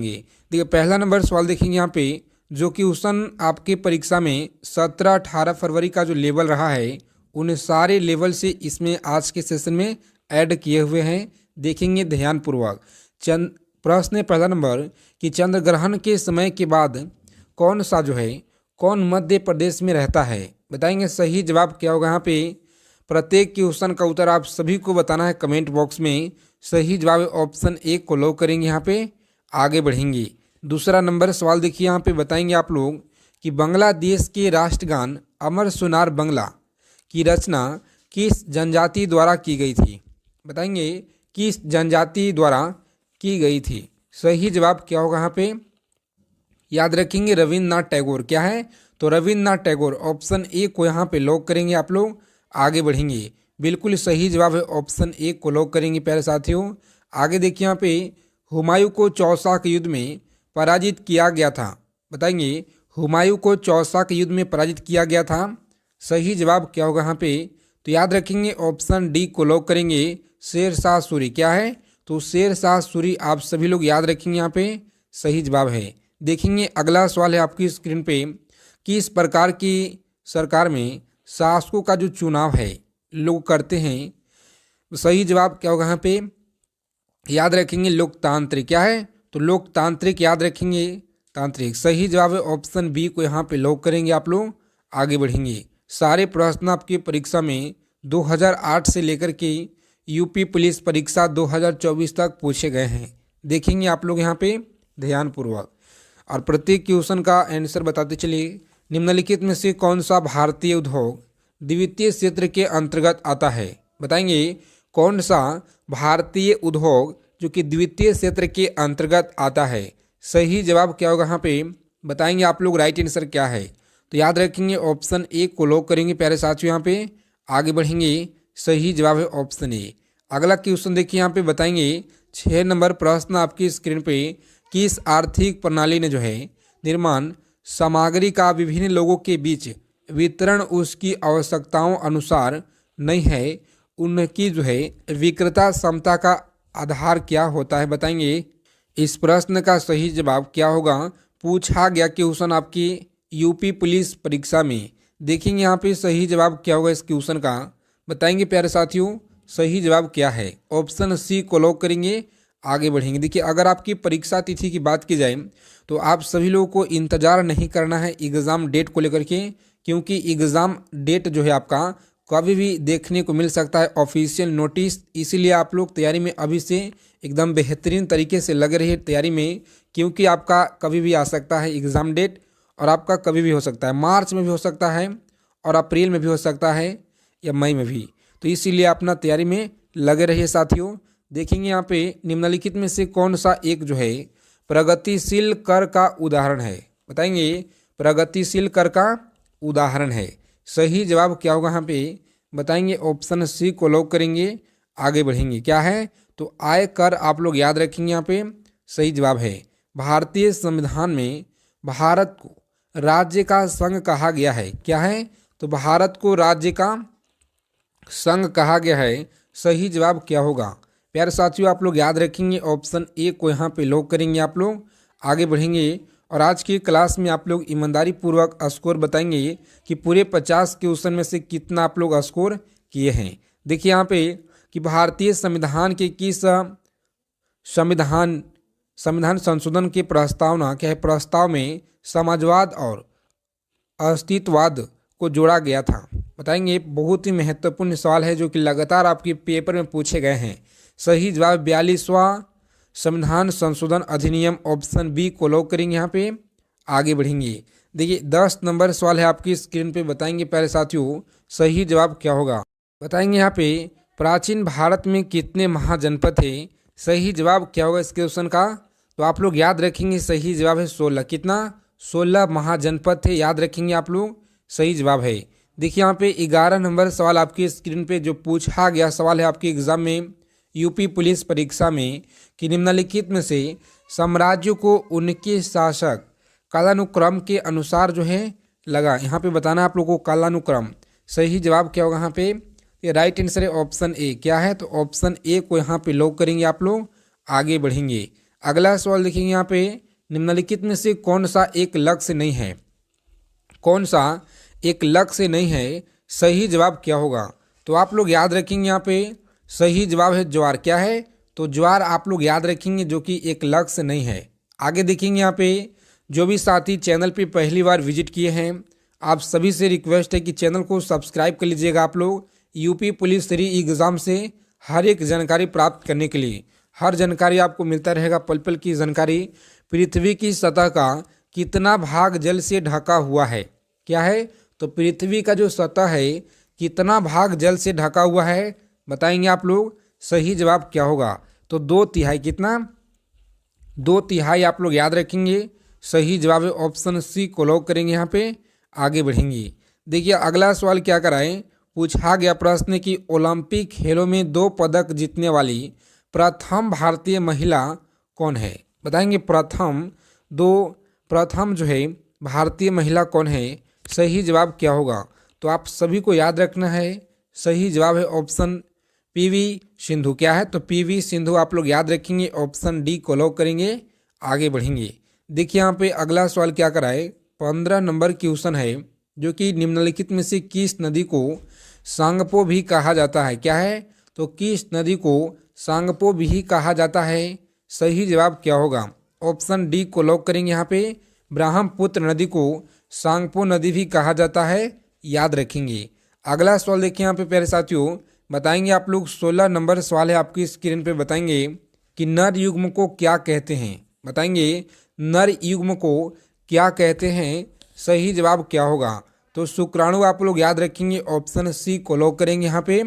बढ़ेंगे। देखिए पहला नंबर सवाल देखेंगे यहाँ पे, जो कि क्वेश्चन आपके परीक्षा में 17-18 फरवरी का जो लेवल रहा है उन सारे लेवल से इसमें आज के सेशन में ऐड किए हुए हैं, देखेंगे ध्यानपूर्वक। प्रश्न पहला नंबर कि चंद्र ग्रहण के समय के बाद कौन सा जो है कौन मध्य प्रदेश में रहता है, बताएंगे सही जवाब क्या होगा। यहाँ पे प्रत्येक क्वेश्चन का उत्तर आप सभी को बताना है कमेंट बॉक्स में। सही जवाब ऑप्शन 1 को लॉक करेंगे, यहाँ पे आगे बढ़ेंगे। दूसरा नंबर सवाल देखिए, यहाँ पे बताएंगे आप लोग कि बांग्लादेश के राष्ट्रगान अमर सोनार बांग्ला की रचना किस जनजाति द्वारा की गई थी, बताएंगे किस जनजाति द्वारा की गई थी। सही जवाब क्या होगा, यहाँ पे याद रखेंगे रविन्द्रनाथ टैगोर। क्या है तो रविन्द्रनाथ टैगोर, ऑप्शन 1 को यहाँ पे लॉक करेंगे आप लोग, आगे बढ़ेंगे। बिल्कुल सही जवाब है, ऑप्शन 1 को लॉक करेंगे प्यारे साथियों। आगे देखिए यहाँ पे हुमायूं को चौसा के युद्ध में पराजित किया गया था, बताएंगे हुमायूं को चौसा के युद्ध में पराजित किया गया था। सही जवाब क्या होगा यहाँ पे, तो याद रखेंगे ऑप्शन डी को लॉक करेंगे, शेरशाह सूरी। क्या है तो शेरशाह सूरी, आप सभी लोग याद रखेंगे, यहाँ पे सही जवाब है। देखेंगे अगला सवाल है आपकी स्क्रीन पे, किस प्रकार की सरकार में शासकों का जो चुनाव है लोग करते हैं। सही जवाब क्या होगा यहाँ पे, याद रखेंगे लोकतांत्रिक। क्या है तो लोकतांत्रिक, याद रखेंगे तांत्रिक। सही जवाब है ऑप्शन बी को यहाँ पे लॉक करेंगे आप लोग, आगे बढ़ेंगे। सारे प्रश्न आपकी परीक्षा में 2008 से लेकर के यूपी पुलिस परीक्षा 2024 तक पूछे गए हैं, देखेंगे आप लोग यहाँ पे ध्यानपूर्वक। और प्रत्येक क्वेश्चन का आंसर बताते चलिए। निम्नलिखित में से कौन सा भारतीय उद्योग द्वितीय क्षेत्र के अंतर्गत आता है, बताएंगे कौन सा भारतीय उद्योग जो कि द्वितीय क्षेत्र के अंतर्गत आता है। सही जवाब क्या होगा यहाँ पे, बताएंगे आप लोग राइट आंसर क्या है। तो याद रखेंगे ऑप्शन 1 को लॉक करेंगे प्यारे साथियों, यहाँ पे आगे बढ़ेंगे। सही जवाब है ऑप्शन ए। अगला क्वेश्चन देखिए, यहाँ पे बताएंगे 6 नंबर प्रश्न आपकी स्क्रीन पे, किस आर्थिक प्रणाली ने जो है निर्माण सामग्री का विभिन्न लोगों के बीच वितरण उसकी आवश्यकताओं अनुसार नहीं है, उनकी जो है विक्रेता क्षमता का आधार क्या होता है, बताएंगे इस प्रश्न का सही जवाब क्या होगा। पूछा गया क्वेश्चन आपकी यूपी पुलिस परीक्षा में, देखेंगे यहाँ पे सही जवाब क्या होगा इस क्वेश्चन का, बताएंगे प्यारे साथियों सही जवाब क्या है। ऑप्शन सी को लॉक करेंगे, आगे बढ़ेंगे। देखिए अगर आपकी परीक्षा तिथि की बात की जाए तो आप सभी लोगों को इंतज़ार नहीं करना है एग्ज़ाम डेट को लेकर के, क्योंकि एग्ज़ाम डेट जो है आपका कभी भी देखने को मिल सकता है ऑफिशियल नोटिस। इसीलिए आप लोग तैयारी में अभी से एकदम बेहतरीन तरीके से लगे रहिए तैयारी में, क्योंकि आपका कभी भी आ सकता है एग्ज़ाम डेट, और आपका कभी भी हो सकता है मार्च में भी हो सकता है और अप्रैल में भी हो सकता है या मई में भी। तो इसीलिए अपना तैयारी में लगे रहिए साथियों। देखेंगे यहाँ पे निम्नलिखित में से कौन सा एक जो है प्रगतिशील कर का उदाहरण है, बताएंगे प्रगतिशील कर का उदाहरण है। सही जवाब क्या होगा यहाँ पे, बताएंगे ऑप्शन सी को लॉक करेंगे, आगे बढ़ेंगे। क्या है तो आय कर, आप लोग याद रखेंगे यहाँ पे सही जवाब है। भारतीय संविधान में भारत को राज्य का संघ कहा गया है। क्या है तो भारत को राज्य का संघ कहा गया है। सही जवाब क्या होगा प्यारे साथियों, आप लोग याद रखेंगे ऑप्शन ए को यहाँ पे लॉक करेंगे आप लोग, आगे बढ़ेंगे। और आज की क्लास में आप लोग ईमानदारी पूर्वक स्कोर बताएंगे कि पूरे 50 क्वेश्चन में से कितना आप लोग स्कोर किए हैं। देखिए यहाँ पे कि भारतीय संविधान के किस संविधान संशोधन की प्रस्तावना क्या है, प्रस्ताव में समाजवाद और अस्तित्ववाद को जोड़ा गया था, बताएंगे। बहुत ही महत्वपूर्ण सवाल है जो कि लगातार आपके पेपर में पूछे गए हैं। सही जवाब 42वां संविधान संशोधन अधिनियम, ऑप्शन बी को लॉक करेंगे, यहाँ पे आगे बढ़ेंगे। देखिए 10 नंबर सवाल है आपकी स्क्रीन पे, बताएंगे प्यारे साथियों सही जवाब क्या होगा। बताएंगे यहाँ पे प्राचीन भारत में कितने महाजनपद थे। सही जवाब क्या होगा इस क्वेश्चन का, तो आप लोग याद रखेंगे सही जवाब है 16। कितना 16 महाजनपद थे, याद रखेंगे आप लोग, सही जवाब है। देखिए यहाँ पे 11 नंबर सवाल आपकी स्क्रीन पे जो पूछा गया सवाल है आपके एग्जाम में यूपी पुलिस परीक्षा में कि निम्नलिखित में से साम्राज्यों को उनके शासक कालानुक्रम के अनुसार जो है लगा, यहाँ पे बताना आप लोगों को कालानुक्रम। सही जवाब क्या होगा यहाँ पे, ये राइट आंसर है ऑप्शन ए। क्या है तो ऑप्शन ए को यहाँ पे लॉक करेंगे आप लोग, आगे बढ़ेंगे। अगला सवाल देखेंगे यहाँ पे, निम्नलिखित में से कौन सा एक लक्ष्य नहीं है, कौन सा एक लक्ष्य नहीं है, सही जवाब क्या होगा। तो आप लोग याद रखेंगे यहाँ पे सही जवाब है ज्वार। क्या है, तो ज्वार आप लोग याद रखेंगे जो कि एक लक्ष्य नहीं है। आगे देखेंगे यहाँ पे, जो भी साथी चैनल पे पहली बार विजिट किए हैं आप सभी से रिक्वेस्ट है कि चैनल को सब्सक्राइब कर लीजिएगा। आप लोग यूपी पुलिस 3 एग्ज़ाम से हर एक जानकारी प्राप्त करने के लिए, हर जानकारी आपको मिलता रहेगा, पल पल की जानकारी। पृथ्वी की सतह का कितना भाग जल से ढका हुआ है, क्या है, तो पृथ्वी का जो सतह है कितना भाग जल से ढका हुआ है, बताएंगे आप लोग। सही जवाब क्या होगा, तो 2/3। कितना, 2/3 आप लोग याद रखेंगे। सही जवाब है ऑप्शन सी को लॉक करेंगे। यहाँ पे आगे बढ़ेंगे। देखिए अगला सवाल क्या कराएं, पूछा गया प्रश्न कि ओलंपिक खेलों में 2 पदक जीतने वाली प्रथम भारतीय महिला कौन है, बताएंगे। प्रथम जो है भारतीय महिला कौन है, सही जवाब क्या होगा। तो आप सभी को याद रखना है, सही जवाब है ऑप्शन पीवी सिंधु। क्या है, तो पीवी सिंधु आप लोग याद रखेंगे। ऑप्शन डी को लॉक करेंगे। आगे बढ़ेंगे। देखिए यहाँ पे अगला सवाल क्या कराए, 15 नंबर क्वेश्चन है, जो कि निम्नलिखित में से किस नदी को सांगपो भी कहा जाता है। क्या है, तो किस नदी को सांगपो भी कहा जाता है, सही जवाब क्या होगा। ऑप्शन डी को लॉक करेंगे। यहाँ पे ब्रह्मपुत्र नदी को सांगपो नदी भी कहा जाता है, याद रखेंगे। अगला सवाल देखिए यहाँ पे प्यारे साथियों, बताएंगे आप लोग 16 नंबर सवाल है आपकी स्क्रीन पे, बताएंगे कि नर युग्म को क्या कहते हैं, बताएंगे नर युग्म को क्या कहते हैं, सही जवाब क्या होगा। तो शुक्राणु आप लोग याद रखेंगे। ऑप्शन सी को लॉक करेंगे। यहाँ पे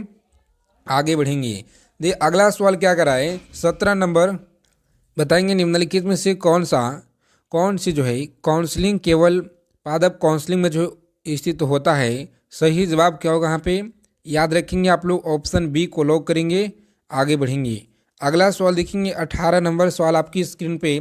आगे बढ़ेंगे। देखिए अगला सवाल क्या कराए, 17 नंबर, बताएंगे निम्नलिखित में से कौन सी जो है काउंसलिंग केवल पादप काउंसलिंग में जो स्थित होता है, सही जवाब क्या होगा। यहाँ पे याद रखेंगे आप लोग। ऑप्शन बी को लॉक करेंगे। आगे बढ़ेंगे। अगला सवाल देखेंगे 18 नंबर सवाल आपकी स्क्रीन पे,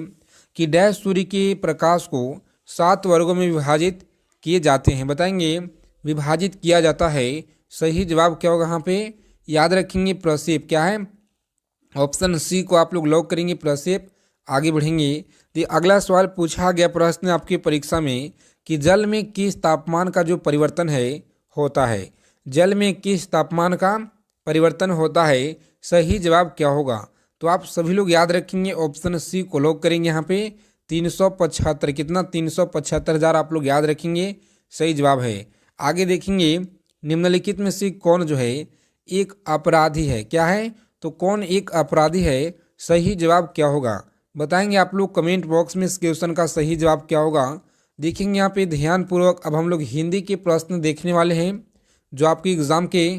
कि डैश सूर्य के प्रकाश को 7 वर्गों में विभाजित किए जाते हैं, बताएंगे विभाजित किया जाता है, सही जवाब क्या होगा। यहाँ पे याद रखेंगे प्रक्षेप। क्या है, ऑप्शन सी को आप लोग लॉक करेंगे, प्रक्षेप। आगे बढ़ेंगे। तो अगला सवाल पूछा गया प्रश्न आपकी परीक्षा में कि जल में किस तापमान का जो परिवर्तन है होता है, जल में किस तापमान का परिवर्तन होता है, सही जवाब क्या होगा। तो आप सभी लोग याद रखेंगे। ऑप्शन सी को लॉक करेंगे। यहाँ पे 375, कितना 375,000 आप लोग याद रखेंगे, सही जवाब है। आगे देखेंगे निम्नलिखित में से कौन जो है एक अपराधी है। क्या है, तो कौन एक अपराधी है, सही जवाब क्या होगा, बताएंगे आप लोग कमेंट बॉक्स में। इस क्वेश्चन का सही जवाब क्या होगा देखेंगे यहाँ पे ध्यानपूर्वक। अब हम लोग हिंदी के प्रश्न देखने वाले हैं जो आपकी एग्जाम के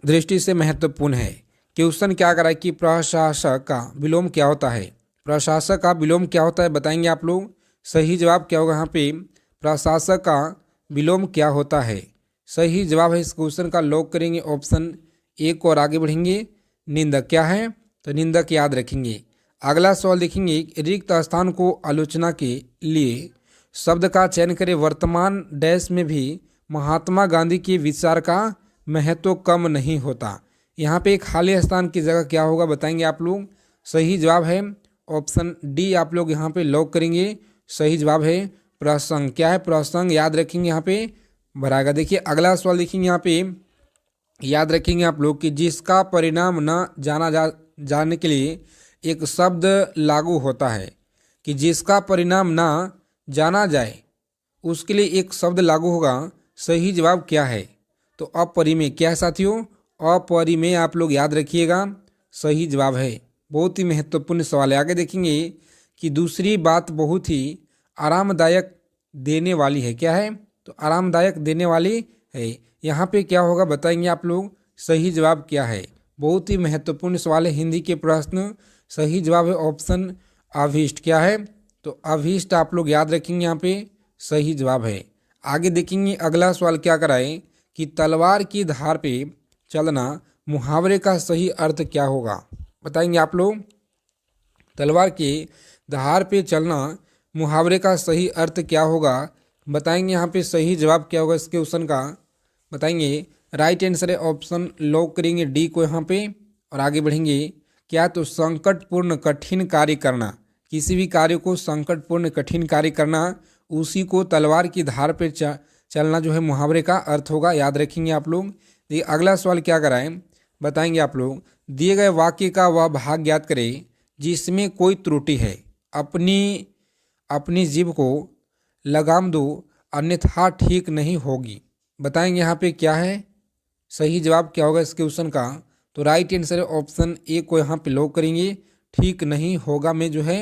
दृष्टि से महत्वपूर्ण है। क्वेश्चन क्या करा है कि प्रशासक का विलोम क्या होता है, प्रशासक का विलोम क्या होता है, बताएंगे आप लोग। सही जवाब क्या होगा। यहाँ पे प्रशासक का विलोम क्या होता है, सही जवाब है इस क्वेश्चन का, लॉक करेंगे ऑप्शन ए को। और आगे बढ़ेंगे। निंदक क्या है, तो निंदक याद रखेंगे। अगला सवाल देखेंगे, रिक्त स्थान को आलोचना के लिए शब्द का चयन करें। वर्तमान डैश में भी महात्मा गांधी के विचार का महत्व कम नहीं होता। यहाँ पे खाली स्थान की जगह क्या होगा, बताएंगे आप लोग। सही जवाब है ऑप्शन डी, आप लोग यहाँ पे लॉक करेंगे। सही जवाब है प्रसंग। क्या है, प्रसंग याद रखेंगे, यहाँ पे भराएगा। देखिए अगला सवाल देखेंगे, यहाँ पे याद रखेंगे आप लोग कि जिसका परिणाम न जानने के लिए एक शब्द लागू होता है, कि जिसका परिणाम ना जाना जाए उसके लिए एक शब्द लागू होगा, सही जवाब क्या है। तो अपरिमेय। क्या है साथियों, अपरिमेय आप लोग याद रखिएगा, सही जवाब है। बहुत ही महत्वपूर्ण सवाल है। आगे देखेंगे कि दूसरी बात बहुत ही आरामदायक देने वाली है। क्या है, तो आरामदायक देने वाली है। यहाँ पे क्या होगा, बताएंगे आप लोग। सही जवाब क्या है, बहुत ही महत्वपूर्ण सवाल है हिंदी के प्रश्न। सही जवाब है ऑप्शन अभीष्ट। क्या है, तो अभीष्ट आप लोग याद रखेंगे, यहाँ पे सही जवाब है। आगे देखेंगे अगला सवाल क्या कराए कि तलवार की धार पे चलना मुहावरे का सही अर्थ क्या होगा, बताएंगे आप लोग। तलवार के धार पे चलना मुहावरे का सही अर्थ क्या होगा, बताएंगे। यहाँ पे सही जवाब क्या होगा इस क्वेश्चन का, बताएंगे। राइट आंसर है ऑप्शन लॉक करेंगे डी को यहाँ पे। और आगे बढ़ेंगे। क्या, तो संकटपूर्ण कठिन कार्य करना, किसी भी कार्य को संकटपूर्ण कठिन कार्य करना, उसी को तलवार की धार पर चलना जो है मुहावरे का अर्थ होगा, याद रखेंगे आप लोग। देखिए अगला सवाल क्या कराएं, बताएंगे आप लोग। दिए गए वाक्य का वह भाग ज्ञात करें जिसमें कोई त्रुटि है। अपनी जीभ को लगाम दो अन्यथा ठीक नहीं होगी। बताएंगे यहाँ पे क्या है सही जवाब, क्या होगा इस क्वेश्चन का। तो राइट आंसर है ऑप्शन ए को यहाँ पे लॉक करेंगे। ठीक नहीं होगा में जो है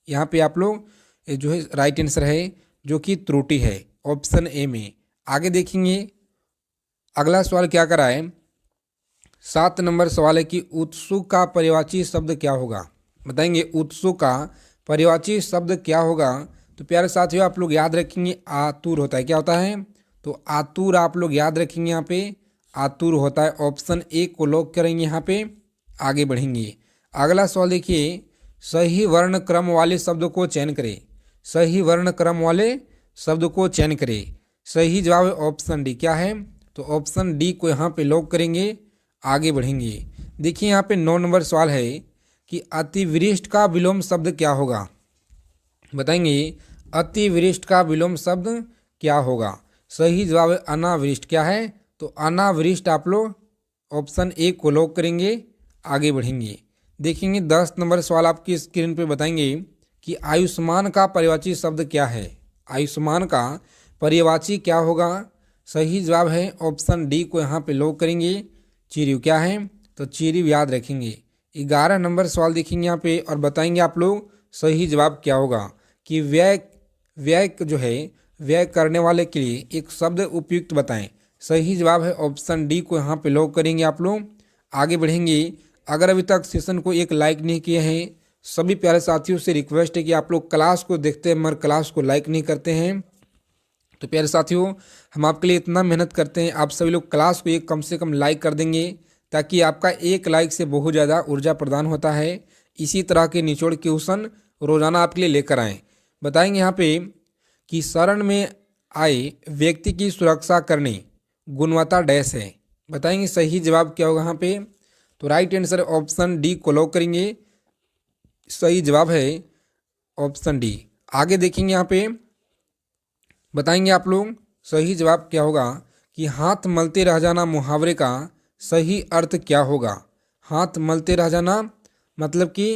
यहाँ पे आप लोग जो है राइट आंसर है, जो कि त्रुटि है ऑप्शन ए में। आगे देखेंगे अगला सवाल क्या करा है। 7 नंबर सवाल है कि उत्सुक का पर्यायवाची शब्द क्या होगा। बताएंगे उत्सुक का पर्यायवाची शब्द क्या होगा। तो प्यारे साथियों आप लोग याद रखेंगे आतुर होता है। क्या होता है, तो आतुर आप लोग याद रखेंगे, यहाँ पे आतुर होता है। ऑप्शन ए को लॉक करेंगे, यहाँ पे आगे बढ़ेंगे। अगला सवाल देखिए, सही वर्ण क्रम वाले शब्द को चयन करें। सही वर्ण क्रम वाले शब्द को चयन करें। सही जवाब है ऑप्शन डी। क्या है, तो ऑप्शन डी को यहाँ पे लॉक करेंगे, आगे बढ़ेंगे। देखिए यहाँ पे 9 नंबर सवाल है कि अतिवृष्टि का विलोम शब्द क्या होगा। बताएंगे अतिवृष्टि का विलोम शब्द क्या होगा। सही जवाब है अनावृष्टि। क्या है, तो अनावृष्टि आप लोग ऑप्शन ए को लॉक करेंगे, आगे बढ़ेंगे। देखेंगे 10 नंबर सवाल आपकी स्क्रीन पे, बताएंगे कि आयुष्मान का पर्यायवाची शब्द क्या है। आयुष्मान का पर्यायवाची क्या होगा। सही जवाब है ऑप्शन डी को यहाँ पे लॉक करेंगे, चिरयू। क्या है, तो चिरयू याद रखेंगे। 11 नंबर सवाल देखेंगे यहाँ पे और बताएंगे आप लोग सही जवाब क्या होगा कि व्यय जो है व्यय करने वाले के लिए एक शब्द उपयुक्त बताएं। सही जवाब है ऑप्शन डी को यहाँ पे लॉक करेंगे आप लोग, आगे बढ़ेंगे। अगर अभी तक सेशन को एक लाइक नहीं किए हैं, सभी प्यारे साथियों से रिक्वेस्ट है कि आप लोग क्लास को देखते हैं मगर क्लास को लाइक नहीं करते हैं। तो प्यारे साथियों हम आपके लिए इतना मेहनत करते हैं, आप सभी लोग क्लास को एक कम से कम लाइक कर देंगे, ताकि आपका एक लाइक से बहुत ज़्यादा ऊर्जा प्रदान होता है। इसी तरह के निचोड़ क्वेश्चन रोजाना आपके लिए लेकर आएँ। बताएंगे यहाँ पे कि शरण में आए व्यक्ति की सुरक्षा करने गुणवत्ता डैश है। बताएंगे सही जवाब क्या होगा यहाँ पे, तो राइट आंसर ऑप्शन डी को लॉक करेंगे। सही जवाब है ऑप्शन डी। आगे देखेंगे यहाँ पे, बताएंगे आप लोग सही जवाब क्या होगा कि हाथ मलते रह जाना मुहावरे का सही अर्थ क्या होगा। हाथ मलते रह जाना मतलब कि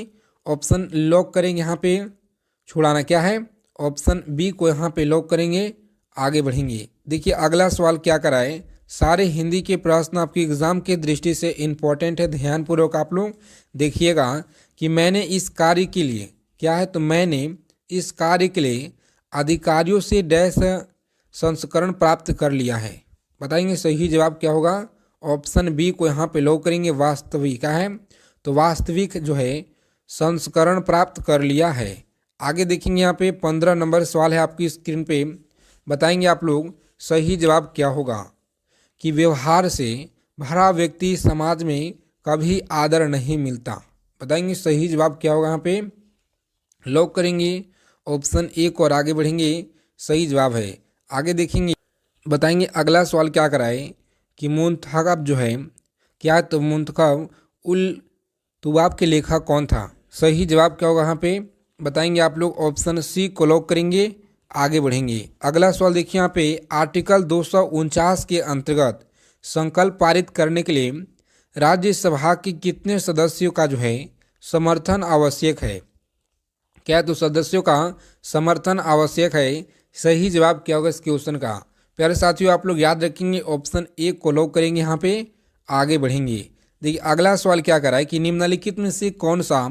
ऑप्शन लॉक करेंगे यहाँ पे, छुड़ाना। क्या है, ऑप्शन बी को यहाँ पे लॉक करेंगे, आगे बढ़ेंगे। देखिए अगला सवाल क्या कराए। सारे हिंदी के प्रश्न आपकी एग्जाम के दृष्टि से इम्पोर्टेंट है, ध्यानपूर्वक आप लोग देखिएगा कि मैंने इस कार्य के लिए, क्या है, तो मैंने इस कार्य के लिए अधिकारियों से डैश संस्करण प्राप्त कर लिया है। बताएंगे सही जवाब क्या होगा। ऑप्शन बी को यहाँ पे लॉक करेंगे, वास्तविक। क्या है, तो वास्तविक जो है संस्करण प्राप्त कर लिया है। आगे देखेंगे यहाँ पे 15 नंबर सवाल है आपकी स्क्रीन पे, बताएंगे आप लोग सही जवाब क्या होगा कि व्यवहार से भरा व्यक्ति समाज में कभी आदर नहीं मिलता। बताएंगे सही जवाब क्या होगा, यहाँ पे लॉक करेंगे ऑप्शन ए को और आगे बढ़ेंगे। सही जवाब है। आगे देखेंगे, बताएंगे अगला सवाल क्या कराए कि मुंतखब जो है, क्या, तो मुंतखब उल तुबाब के लेखक कौन था। सही जवाब क्या होगा यहाँ पे, बताएंगे आप लोग ऑप्शन सी को लॉक करेंगे, आगे बढ़ेंगे। अगला सवाल देखिए यहाँ पे, आर्टिकल 249 के अंतर्गत संकल्प पारित करने के लिए राज्यसभा के कितने सदस्यों का जो है समर्थन आवश्यक है। क्या, तो सदस्यों का समर्थन आवश्यक है। सही जवाब क्या होगा इस क्वेश्चन का। प्यारे साथियों आप लोग याद रखेंगे, ऑप्शन ए को लॉक करेंगे, यहाँ पे आगे बढ़ेंगे। देखिए अगला सवाल क्या करा है कि निम्नलिखित में से कौन सा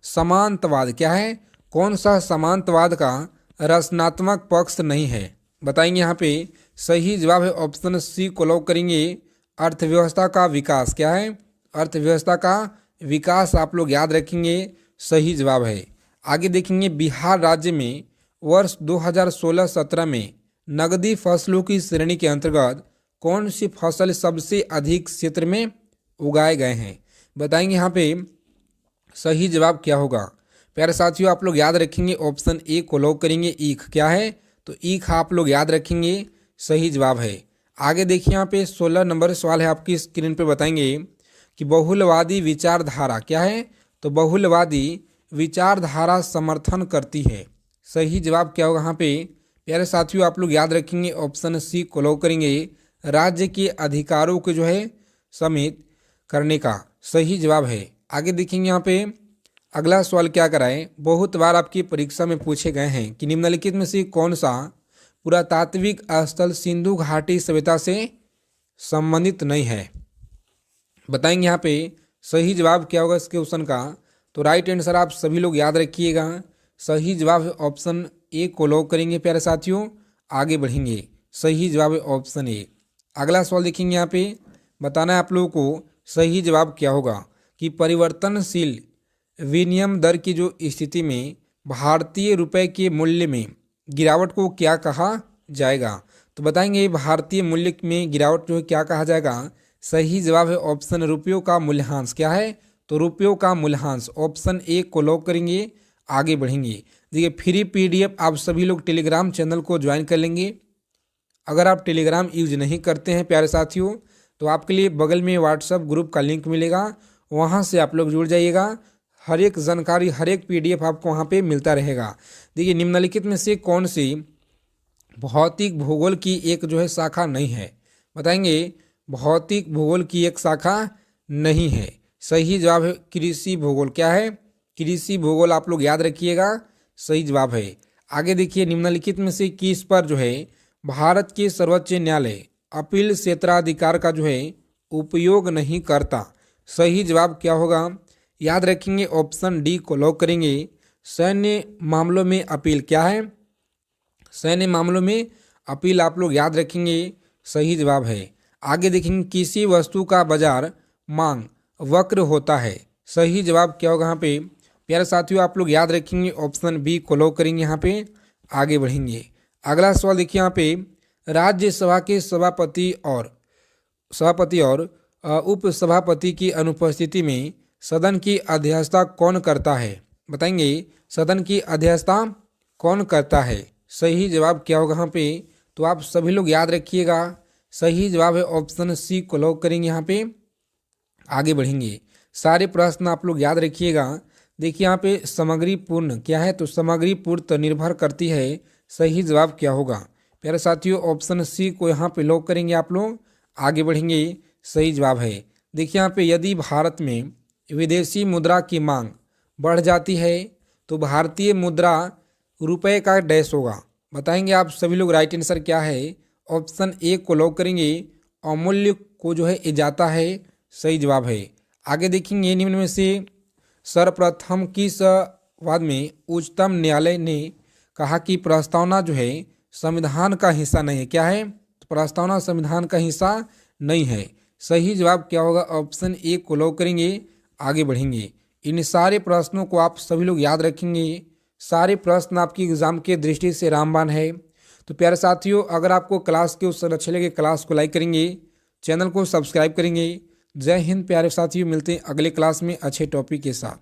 समानतवाद, क्या है, कौन सा समानतवाद का रचनात्मक पक्ष नहीं है। बताएंगे यहाँ पे सही जवाब है ऑप्शन सी को लॉक करेंगे, अर्थव्यवस्था का विकास। क्या है, अर्थव्यवस्था का विकास आप लोग याद रखेंगे, सही जवाब है। आगे देखेंगे बिहार राज्य में वर्ष 2016-17 में नकदी फसलों की श्रेणी के अंतर्गत कौन सी फसल सबसे अधिक क्षेत्र में उगाए गए हैं। बताएंगे यहाँ पे सही जवाब क्या होगा। प्यारे साथियों आप लोग याद रखेंगे, ऑप्शन ए को लॉक करेंगे, ईख। क्या है, तो ईख आप लोग याद रखेंगे, सही जवाब है। आगे देखिए यहाँ पे 16 नंबर सवाल है आपकी स्क्रीन पे, बताएंगे कि बहुलवादी विचारधारा, क्या है, तो बहुलवादी विचारधारा समर्थन करती है। सही जवाब क्या होगा यहाँ पे प्यारे साथियों, आप लोग याद रखेंगे ऑप्शन सी को लॉक करेंगे, राज्य के अधिकारों को जो है समेत करने का सही जवाब है। आगे देखेंगे यहाँ पे अगला सवाल क्या कराए, बहुत बार आपकी परीक्षा में पूछे गए हैं कि निम्नलिखित में से कौन सा पुरातात्विक स्थल सिंधु घाटी सभ्यता से संबंधित नहीं है। बताएंगे यहाँ पे सही जवाब क्या होगा इसके क्वेश्चन का। तो राइट आंसर आप सभी लोग याद रखिएगा, सही जवाब है ऑप्शन ए को लॉक करेंगे प्यारे साथियों। आगे बढ़ेंगे, सही जवाब है ऑप्शन ए। अगला सवाल देखेंगे यहाँ पे, बताना है आप लोगों को सही जवाब क्या होगा कि परिवर्तनशील विनिमय दर की जो स्थिति में भारतीय रुपए के मूल्य में गिरावट को क्या कहा जाएगा। तो बताएंगे भारतीय मूल्य में गिरावट जो है क्या कहा जाएगा। सही जवाब है ऑप्शन रुपयों का मूल्यह्रास। क्या है, तो रुपयों का मूल्यह्रास, ऑप्शन ए को लॉक करेंगे। आगे बढ़ेंगे, देखिए फ्री पीडीएफ आप सभी लोग टेलीग्राम चैनल को ज्वाइन कर लेंगे। अगर आप टेलीग्राम यूज नहीं करते हैं प्यारे साथियों, तो आपके लिए बगल में व्हाट्सएप ग्रुप का लिंक मिलेगा, वहाँ से आप लोग जुड़ जाइएगा। हर एक जानकारी, हर एक पीडीएफ आपको वहाँ पे मिलता रहेगा। देखिए निम्नलिखित में से कौन सी भौतिक भूगोल की एक जो है शाखा नहीं है। बताएंगे भौतिक भूगोल की एक शाखा नहीं है। सही जवाब है कृषि भूगोल। क्या है, कृषि भूगोल आप लोग याद रखिएगा, सही जवाब है। आगे देखिए निम्नलिखित में से किस पर जो है भारत के सर्वोच्च न्यायालय अपील क्षेत्राधिकार का जो है उपयोग नहीं करता। सही जवाब क्या होगा, याद रखेंगे ऑप्शन डी को लॉक करेंगे। सैन्य मामलों में अपील। क्या है, सैन्य मामलों में अपील आप लोग याद रखेंगे, सही जवाब है। आगे देखेंगे किसी वस्तु का बाजार मांग वक्र होता है। सही जवाब क्या होगा यहाँ पे प्यारे साथियों, आप लोग याद रखेंगे ऑप्शन बी को लॉक करेंगे। यहाँ पे आगे बढ़ेंगे, अगला सवाल देखिए यहाँ पे राज्यसभा के सभापति और उपसभापति की अनुपस्थिति में सदन की अध्यक्षता कौन करता है। बताएंगे सदन की अध्यक्षता कौन करता है। सही जवाब क्या होगा यहाँ पे, तो आप सभी लोग याद रखिएगा, सही जवाब है ऑप्शन सी को लॉक करेंगे। यहाँ पे आगे बढ़ेंगे, सारे प्रश्न आप लोग याद रखिएगा। देखिए यहाँ पे सामग्री पूर्ण क्या है, तो सामग्री पूर्त निर्भर करती है। सही जवाब क्या होगा प्यारे साथियों, ऑप्शन सी को यहाँ पे लॉक करेंगे आप लोग। आगे बढ़ेंगे, सही जवाब है। देखिए यहाँ पे यदि भारत में विदेशी मुद्रा की मांग बढ़ जाती है तो भारतीय मुद्रा रुपए का डैश होगा। बताएंगे आप सभी लोग राइट आंसर क्या है, ऑप्शन ए को लॉक करेंगे, अमूल्य को जो है ये जाता है। सही जवाब है। आगे देखेंगे निम्न में से सर्वप्रथम किस वाद में उच्चतम न्यायालय ने कहा कि प्रस्तावना जो है संविधान का हिस्सा नहीं है। क्या है, तो प्रस्तावना संविधान का हिस्सा नहीं है। सही जवाब क्या होगा, ऑप्शन ए को लॉक करेंगे। आगे बढ़ेंगे, इन सारे प्रश्नों को आप सभी लोग याद रखेंगे, सारे प्रश्न आपकी एग्जाम के दृष्टि से रामबाण है। तो प्यारे साथियों, अगर आपको क्लास के उत्तर अच्छे लगे क्लास को लाइक करेंगे, चैनल को सब्सक्राइब करेंगे। जय हिंद प्यारे साथियों, मिलते हैं अगले क्लास में अच्छे टॉपिक के साथ।